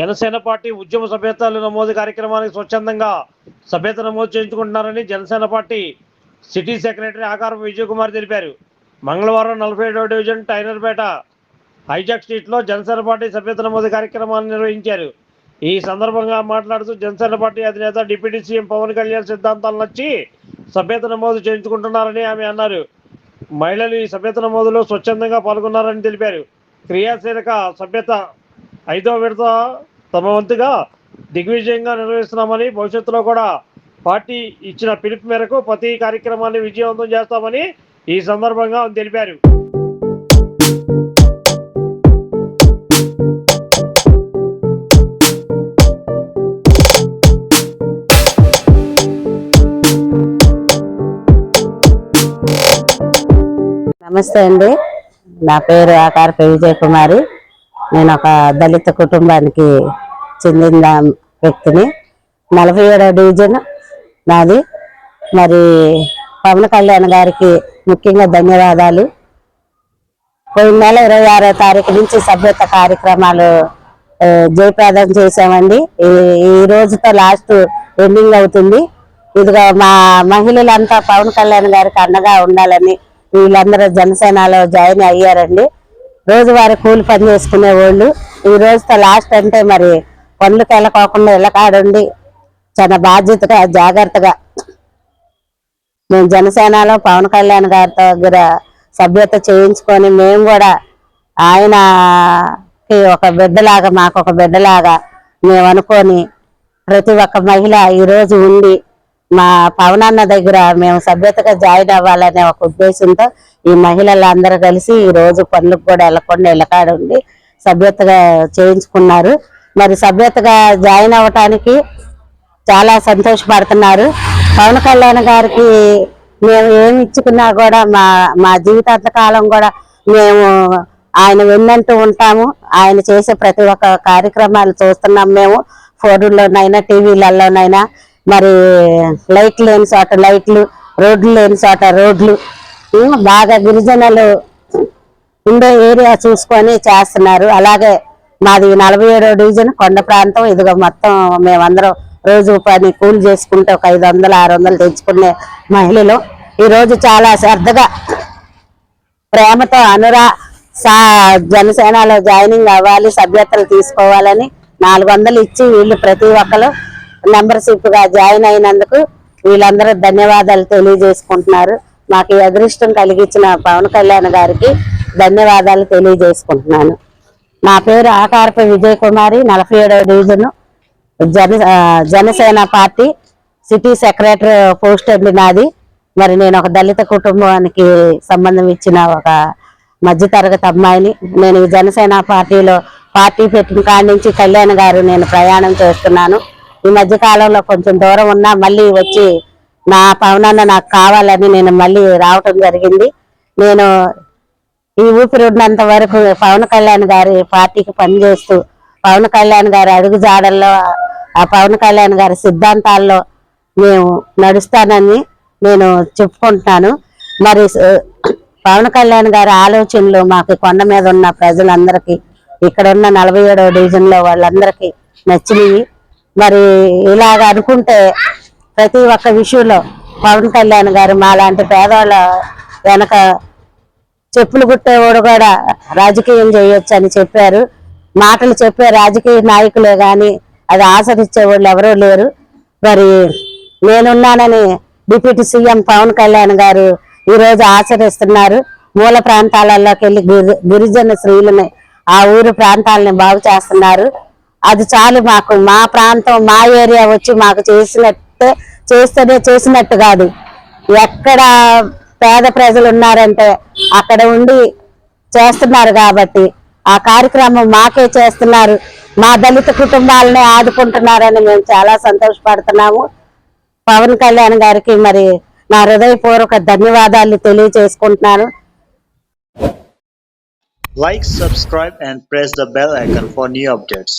Janasena party ఉద్యమ సభ్యత్వాల నమోదు కార్యక్రమానికి స్వచ్ఛందంగా సభ్యత నమోదు చేయించుకుంటున్నారని జనసేన పార్టీ సిటీ సెక్రటరీ ఆకారపు విజయ్ కుమార్ తెలిపారు. మంగళవారం 47వ డివిజన్ టైనర్పేట హైజాక్ స్ట్రీట్లో జనసేన పార్టీ సభ్యత నమోదు కార్యక్రమాన్ని నిర్వహించారు. ఈ సందర్భంగా మాట్లాడుతూ జనసేన పార్టీ అధినేత డిప్యూటీ సీఎం పవన్ కళ్యాణ్ సిద్ధాంతాలు నచ్చి సభ్యత నమోదు చేయించుకుంటున్నారని ఆమె అన్నారు. మహిళలు ఈ సభ్యత నమోదులో స్వచ్ఛందంగా పాల్గొన్నారని తెలిపారు. క్రియాశీలక సభ్యత 5వ విడత తమ వంతుగా దిగ్విజయంగా నిర్వహిస్తున్నామని, భవిష్యత్తులో కూడా పార్టీ ఇచ్చిన పిలుపు మేరకు ప్రతి కార్యక్రమాన్ని విజయవంతం చేస్తామని ఈ సందర్భంగా తెలిపారు. నమస్తే అండి, నా పేరు ఆకారపు విజయ్ కుమారి. నేను ఒక దళిత కుటుంబానికి చెందిన వ్యక్తిని. 47వ డివిజన్ నాది. మరి పవన్ కళ్యాణ్ గారికి ముఖ్యంగా ధన్యవాదాలు. పోయిన నెల 26వ తారీఖు నుంచి సభ్యత కార్యక్రమాలు జయప్రదం చేసామండి. ఈ రోజుతో లాస్ట్ ఎండింగ్ అవుతుంది. ఇదిగా మా మహిళలంతా పవన్ కళ్యాణ్ గారికి అండగా ఉండాలని వీళ్ళందరూ జనసేనలో జాయిన్ అయ్యారండి. రోజువారీ కూలి పని చేసుకునే వాళ్ళు ఈ రోజుతో లాస్ట్ అంటే మరి పనులకు వెళ్ళకోకుండా ఇళ్ళకాడుండి చాలా బాధ్యతగా జాగ్రత్తగా మేము జనసేనలో పవన్ కళ్యాణ్ గారి దగ్గర సభ్యత చేయించుకొని మేము కూడా ఆయనకి ఒక బిడ్డలాగా మాకు ఒక బిడ్డలాగా మేము అనుకొని ప్రతి ఒక్క మహిళ ఈరోజు ఉండి మా పవన్ అన్న దగ్గర మేము సభ్యతగా జాయిన్ అవ్వాలనే ఒక ఉద్దేశంతో ఈ మహిళలందరూ కలిసి ఈ రోజు పనులకు కూడా వెళ్ళకుండా ఇళ్ళకాడ ఉండి సభ్యతగా చేయించుకున్నారు. మరి సభ్యతగా జాయిన్ అవ్వటానికి చాలా సంతోషపడుతున్నారు. పవన్ కళ్యాణ్ గారికి మేము ఏమి ఇచ్చుకున్నా కూడా మా జీవితాంత కాలం కూడా మేము ఆయన వెన్నంటూ ఉంటాము. ఆయన చేసే ప్రతి ఒక్క కార్యక్రమాలు చూస్తున్నాం మేము. ఫోన్లోనైనా టీవీలలోనైనా మరి లైట్లు లేని చోట లైట్లు, రోడ్లు లేని చోట రోడ్లు, బాగా గిరిజనులు ఉండే ఏరియా చూసుకొని చేస్తున్నారు. అలాగే మాది 47వ డివిజన్ కొండ ప్రాంతం. ఇదిగో మొత్తం మేమందరం రోజు పని కూలి చేసుకుంటే ఒక 500, 600 తెచ్చుకునే మహిళలు ఈరోజు చాలా శ్రద్ధగా ప్రేమతో జనసేనలో జాయినింగ్ అవ్వాలి, సభ్యతలు తీసుకోవాలని 400 ఇచ్చి వీళ్ళు ప్రతి ఒక్కరు మెంబర్షిప్ గా జాయిన్ అయినందుకు వీళ్ళందరూ ధన్యవాదాలు తెలియజేసుకుంటున్నారు. మాకు ఈ అదృష్టం కలిగించిన పవన్ కళ్యాణ్ గారికి ధన్యవాదాలు తెలియజేసుకుంటున్నాను. నా పేరు ఆకారపు విజయ్ కుమారి, 47వ division Janasena party city secretary post అండి నాది. మరి నేను ఒక దళిత కుటుంబానికి సంబంధం ఇచ్చిన ఒక మధ్యతరగతి అమ్మాయిని. నేను ఈ జనసేన పార్టీలో పార్టీ పెట్టిన కాడి నుంచి కళ్యాణ్ గారు నేను ప్రయాణం చేస్తున్నాను. ఈ మధ్య కాలంలో కొంచెం దూరం ఉన్నా మళ్ళీ వచ్చి నా పవనాన్న నాకు కావాలని నేను మళ్ళీ రావటం జరిగింది. నేను ఈ ఊపిరి ఉన్నంత వరకు పవన్ కళ్యాణ్ గారి పార్టీకి పనిచేస్తూ పవన్ కళ్యాణ్ గారి అడుగు జాడల్లో ఆ పవన్ కళ్యాణ్ గారి సిద్ధాంతాల్లో మేము నడుస్తానని నేను చెప్పుకుంటున్నాను. మరి పవన్ కళ్యాణ్ గారి ఆలోచనలు మాకు కొండ మీద ఉన్న ప్రజలందరికీ, ఇక్కడ ఉన్న 47వ డివిజన్లో వాళ్ళందరికీ నచ్చినవి. మరి ఇలాగ అనుకుంటే ప్రతి ఒక్క విషయంలో పవన్ కళ్యాణ్ గారు మాలాంటి పేదవాళ్ళ వెనక చెప్పులు కుట్టేవాడు కూడా రాజకీయం చేయొచ్చు అని చెప్పారు. మాటలు చెప్పే రాజకీయ నాయకులే కానీ అది ఆచరించేవాళ్ళు ఎవరూ లేరు. మరి నేనున్నానని డిప్యూటీ సీఎం పవన్ కళ్యాణ్ గారు ఈరోజు ఆచరిస్తున్నారు. మూల ప్రాంతాలలోకి వెళ్ళి గిరిజన స్త్రీలని ఆ ఊరు ప్రాంతాలని బాగు చేస్తున్నారు. అది చాలు మాకు. మా ప్రాంతం మా ఏరియా వచ్చి మాకు చేసినట్టు కాదు. ఎక్కడ పేద ప్రజలు ఉన్నారంటే అక్కడ ఉండి చేస్తున్నారు కాబట్టి ఆ కార్యక్రమం మాకే చేస్తున్నారు. మా దళిత కుటుంబాలనే ఆదుకుంటున్నారని మేము చాలా సంతోషపడుతున్నాము. పవన్ కళ్యాణ్ గారికి మరి నా హృదయపూర్వక ధన్యవాదాలు తెలియజేసుకుంటున్నాను. Like, subscribe and press the bell icon for new updates.